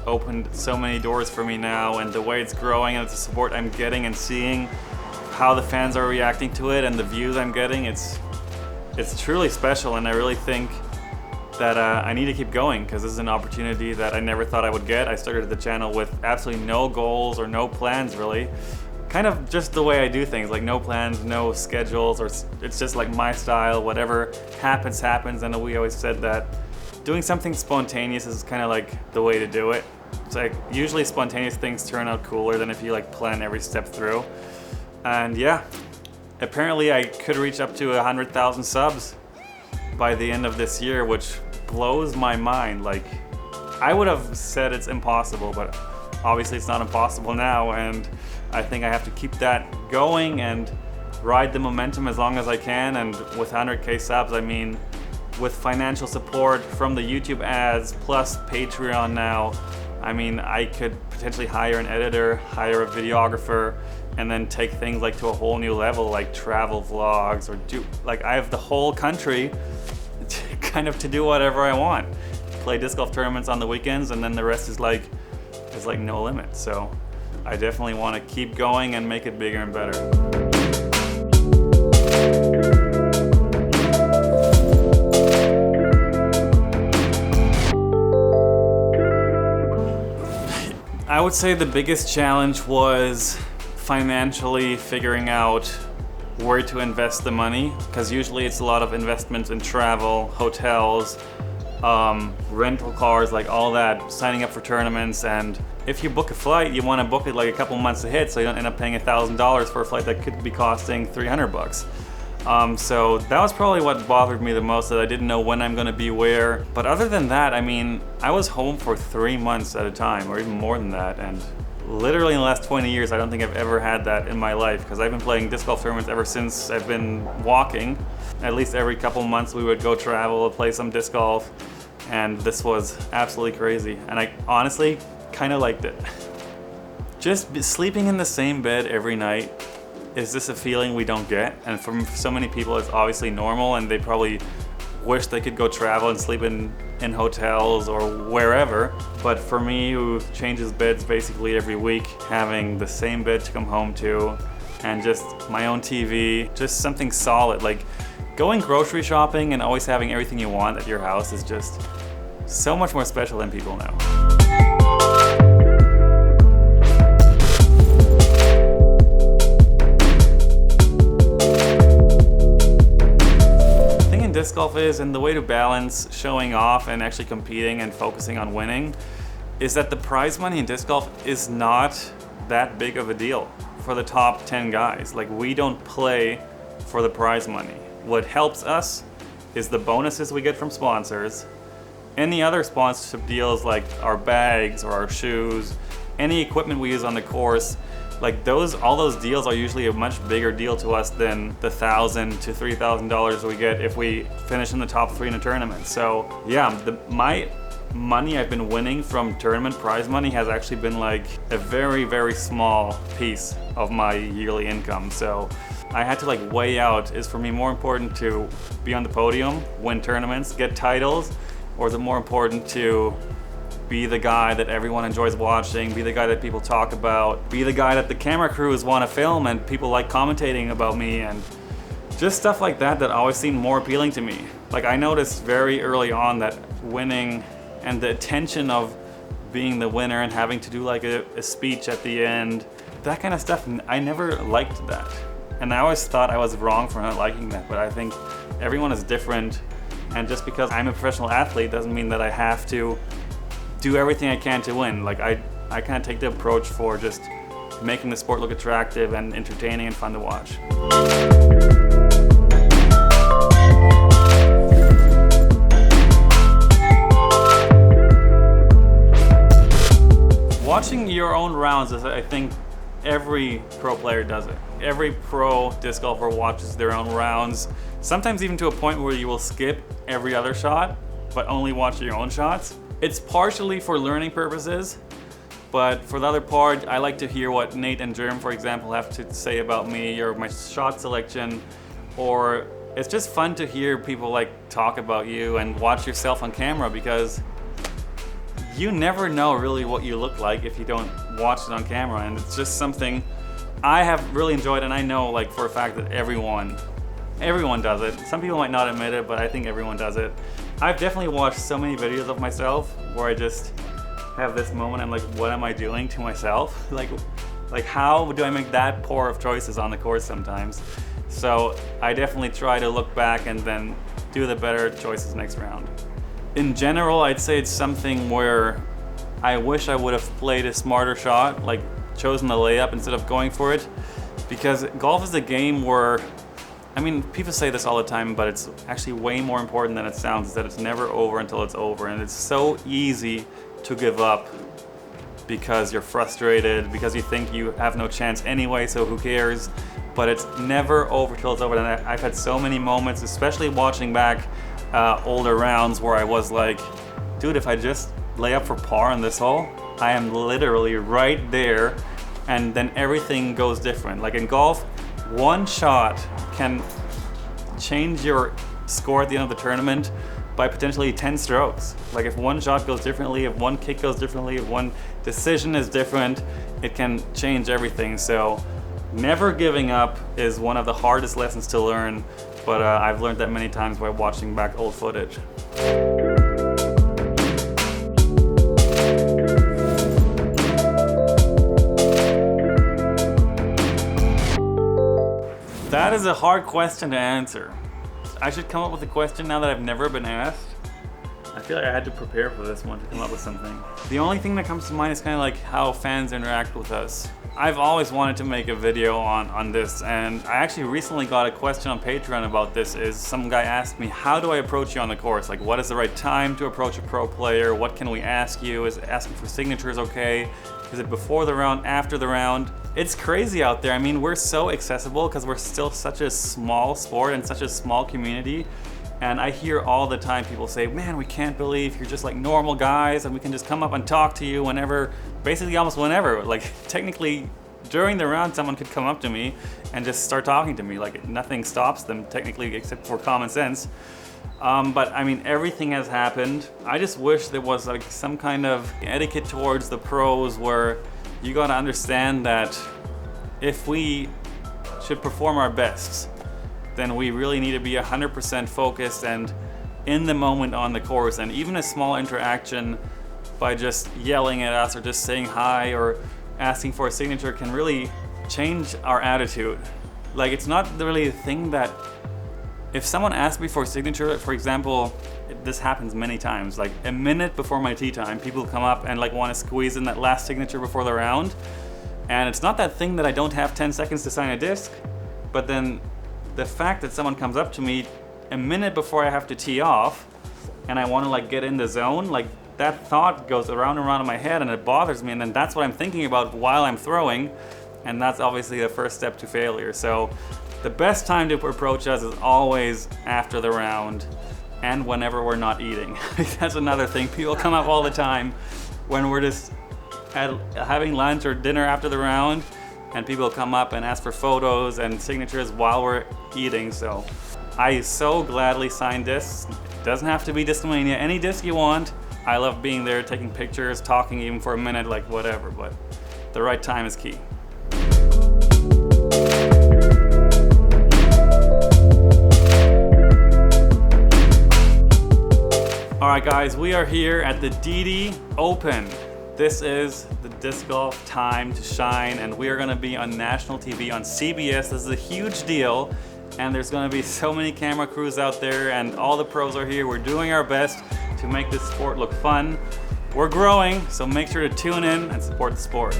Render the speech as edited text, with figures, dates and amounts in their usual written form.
opened so many doors for me now, and the way it's growing and the support I'm getting and seeing how the fans are reacting to it and the views I'm getting, it's truly special, and I really think that I need to keep going because this is an opportunity that I never thought I would get. I started the channel with absolutely no goals or no plans really. Kind of just the way I do things, like no plans, no schedules, or it's just like my style, whatever happens, happens. And we always said that doing something spontaneous is kind of like the way to do it. It's like usually spontaneous things turn out cooler than if you like plan every step through. And yeah, apparently I could reach up to 100,000 subs by the end of this year, which blows my mind. Like, I would have said it's impossible, but obviously it's not impossible now, and I think I have to keep that going and ride the momentum as long as I can. And with 100K subs, I mean, with financial support from the YouTube ads plus Patreon now, I mean, I could potentially hire an editor, hire a videographer, and then take things like to a whole new level, like travel vlogs, or do, like, I have the whole country kind of to do whatever I want. Play disc golf tournaments on the weekends, and then the rest is like no limit. So I definitely want to keep going and make it bigger and better. I would say the biggest challenge was financially figuring out where to invest the money, because usually it's a lot of investments in travel, hotels, rental cars, like all that, signing up for tournaments. And if you book a flight, you want to book it like a couple months ahead so you don't end up paying $1,000 for a flight that could be costing $300. So that was probably what bothered me the most, that I didn't know when I'm going to be where. But other than that, I mean, I was home for 3 months at a time, or even more than that, and literally in the last 20 years, I don't think I've ever had that in my life, because I've been playing disc golf tournaments ever since I've been walking. At least every couple months we would go travel, play some disc golf, and this was absolutely crazy. And I honestly kind of liked it. Just sleeping in the same bed every night, is this a feeling we don't get? And for so many people it's obviously normal, and they probably wish they could go travel and sleep in hotels or wherever. But for me, who changes beds basically every week, having the same bed to come home to, and just my own TV, just something solid. Like going grocery shopping and always having everything you want at your house is just so much more special than people know. Disc golf is, and the way to balance showing off and actually competing and focusing on winning, is that the prize money in disc golf is not that big of a deal for the top 10 guys. Like, we don't play for the prize money. What helps us is the bonuses we get from sponsors, any other sponsorship deals like our bags or our shoes, any equipment we use on the course. Like all those deals are usually a much bigger deal to us than the $1,000 to $3,000 we get if we finish in the top 3 in a tournament. So yeah, my money I've been winning from tournament prize money has actually been like a very, very small piece of my yearly income. So I had to like weigh out, is for me more important to be on the podium, win tournaments, get titles, or is it more important to be the guy that everyone enjoys watching, be the guy that people talk about, be the guy that the camera crews want to film and people like commentating about me, and just stuff like that always seemed more appealing to me. Like, I noticed very early on that winning and the attention of being the winner and having to do like a speech at the end, that kind of stuff, I never liked that. And I always thought I was wrong for not liking that, but I think everyone is different, and just because I'm a professional athlete doesn't mean that I have to do everything I can to win. Like, I kind of take the approach for just making the sport look attractive and entertaining and fun to watch. Watching your own rounds is, I think, every pro player does it. Every pro disc golfer watches their own rounds, sometimes even to a point where you will skip every other shot, but only watch your own shots. It's partially for learning purposes, but for the other part, I like to hear what Nate and Jerm, for example, have to say about me or my shot selection, or it's just fun to hear people like talk about you and watch yourself on camera, because you never know really what you look like if you don't watch it on camera, and it's just something I have really enjoyed, and I know like for a fact that everyone does it. Some people might not admit it, but I think everyone does it. I've definitely watched so many videos of myself where I just have this moment, I'm like, what am I doing to myself? Like how do I make that poor of choices on the course sometimes? So I definitely try to look back and then do the better choices next round. In general, I'd say it's something where I wish I would have played a smarter shot, like chosen the layup instead of going for it, because golf is a game where, I mean, people say this all the time, but it's actually way more important than it sounds, is that it's never over until it's over. And it's so easy to give up because you're frustrated, because you think you have no chance anyway, so who cares? But it's never over till it's over. And I've had so many moments, especially watching back older rounds, where I was like, dude, if I just lay up for par on this hole, I am literally right there, and then everything goes different. Like in golf, one shot can change your score at the end of the tournament by potentially 10 strokes. Like if one shot goes differently, if one kick goes differently, if one decision is different, it can change everything. So never giving up is one of the hardest lessons to learn, but I've learned that many times by watching back old footage. That is a hard question to answer. I should come up with a question now that I've never been asked. I feel like I had to prepare for this one to come up with something. The only thing that comes to mind is kind of like how fans interact with us. I've always wanted to make a video on this, and I actually recently got a question on Patreon about this. Is some guy asked me, how do I approach you on the course? Like, what is the right time to approach a pro player? What can we ask you? Is asking for signatures okay? Is it before the round, after the round? It's crazy out there. I mean, we're so accessible because we're still such a small sport and such a small community. And I hear all the time people say, man, we can't believe you're just like normal guys and we can just come up and talk to you whenever, basically almost whenever. Like technically during the round, someone could come up to me and just start talking to me. Like nothing stops them technically except for common sense. But I mean, everything has happened. I just wish there was like some kind of etiquette towards the pros where you gotta understand that if we should perform our best, then we really need to be 100% focused and in the moment on the course. And even a small interaction by just yelling at us or just saying hi or asking for a signature can really change our attitude. Like it's not really a thing that, if someone asks me for a signature, for example, this happens many times, like a minute before my tee time, people come up and like want to squeeze in that last signature before the round. And it's not that thing that I don't have 10 seconds to sign a disc, but then the fact that someone comes up to me a minute before I have to tee off and I want to like get in the zone, like that thought goes around and around in my head and it bothers me, and then that's what I'm thinking about while I'm throwing, and that's obviously the first step to failure. So the best time to approach us is always after the round and whenever we're not eating. That's another thing. People come up all the time when we're just having lunch or dinner after the round, and people come up and ask for photos and signatures while we're eating. So I so gladly sign discs. It doesn't have to be Discmania, any disc you want. I love being there, taking pictures, talking even for a minute, like whatever, but the right time is key. All right guys, we are here at the DD Open. This is the disc golf time to shine, and we are gonna be on national TV on CBS. This is a huge deal, and there's gonna be so many camera crews out there, and all the pros are here. We're doing our best to make this sport look fun. We're growing, so make sure to tune in and support the sport.